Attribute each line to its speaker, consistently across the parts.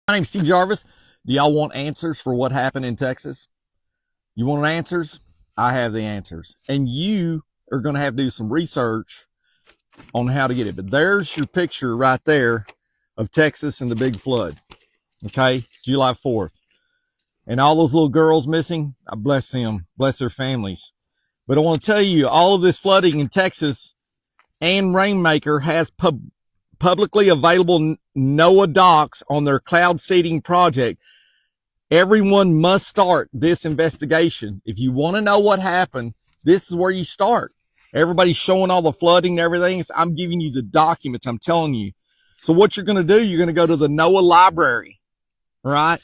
Speaker 1: My name's Steve Jarvis. Do y'all want answers for what happened in Texas? You want answers? I have the answers. And you are going to have to do some research on how to get it. But there's your picture right there of Texas and the big flood. Okay, July 4th. And all those little girls missing, I bless them, bless their families. But I want to tell you, all of this flooding in Texas and Rainmaker has publicly available NOAA docs on their cloud seeding project. Everyone must start this investigation. If you want to know what happened, this is where you start. Everybody's showing all the flooding and everything. So I'm giving you the documents. I'm telling you. So what you're going to do, you're going to go to the NOAA library, right?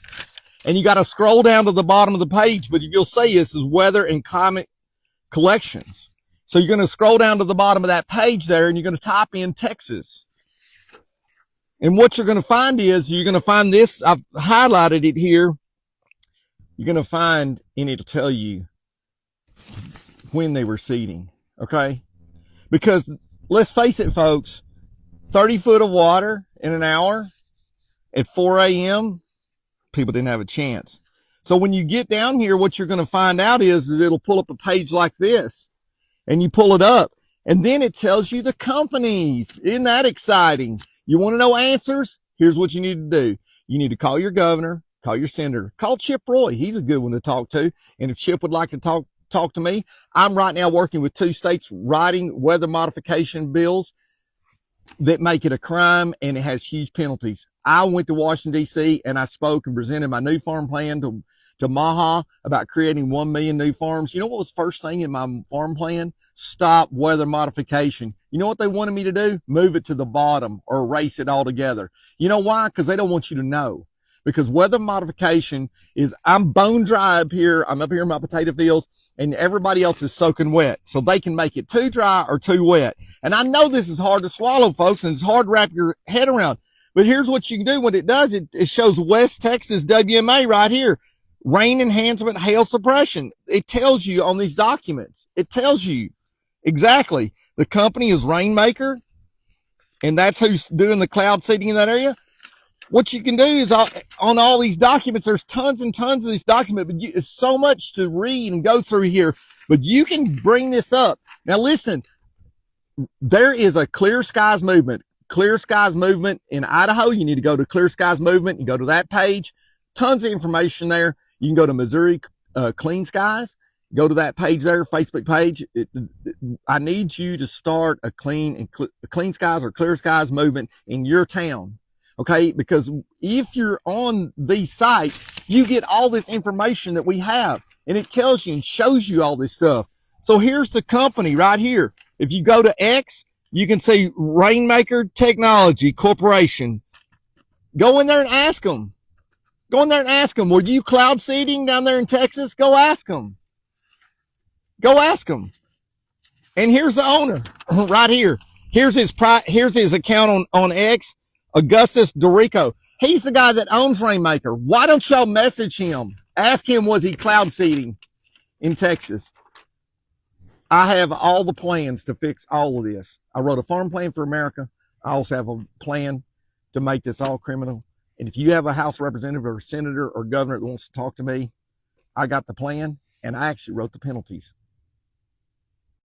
Speaker 1: And you got to scroll down to the bottom of the page, but you'll see this is weather and climate collections. So you're going to scroll down to the bottom of that page there, and you're going to type in Texas. And what you're going to find is you're going to find this. I've highlighted it here. You're going to find, and it'll tell you when they were seeding. Okay. Because let's face it, folks, 30 foot of water in an hour at 4 a.m., people didn't have a chance. So when you get down here, what you're going to find out is it'll pull up a page like this, and you pull it up, and then it tells you the companies. Isn't that exciting? You want to know answers? Here's what you need to do. You need to call your governor, call your senator, call Chip Roy. He's a good one to talk to. And if Chip would like to talk to me, I'm right now working with 2 states writing weather modification bills that make it a crime, and it has huge penalties. I went to Washington, D.C., and I spoke and presented my new farm plan to Maha about creating 1 million new farms. You know what was the first thing in my farm plan? Stop weather modification. You know what they wanted me to do? Move it to the bottom or erase it altogether. You know why? Because they don't want you to know. Because weather modification is, I'm bone dry up here. I'm up here in my potato fields, and everybody else is soaking wet. So they can make it too dry or too wet. And I know this is hard to swallow, folks, and it's hard to wrap your head around. But here's what you can do. What it does, it shows West Texas WMA right here. Rain enhancement, hail suppression. It tells you on these documents. It tells you exactly. The company is Rainmaker, and that's who's doing the cloud seeding in that area. What you can do is on all these documents, there's tons and tons of these documents, but it's so much to read and go through here, but you can bring this up. Now listen, there is a Clear Skies movement in Idaho. You need to go to Clear Skies movement and go to that page. Tons of information there. You can go to Missouri Clean Skies. Go to that page there, Facebook page. I need you to start a Clean Skies or Clear Skies movement in your town. Okay, because if you're on these sites, you get all this information that we have, and it tells you and shows you all this stuff. So here's the company right here. If you go to X, you can see Rainmaker Technology Corporation. Go in there and ask them. Go in there and ask them. Were you cloud seeding down there in Texas? Go ask them. Go ask them. And here's the owner right here. Here's his account on X. Augustus Dorico. He's the guy that owns Rainmaker. Why don't y'all message him? Ask him, was he cloud seeding in Texas? I have all the plans to fix all of this. I wrote a farm plan for America. I also have a plan to make this all criminal. And if you have a House representative or senator or governor that wants to talk to me, I got the plan, and I actually wrote the penalties.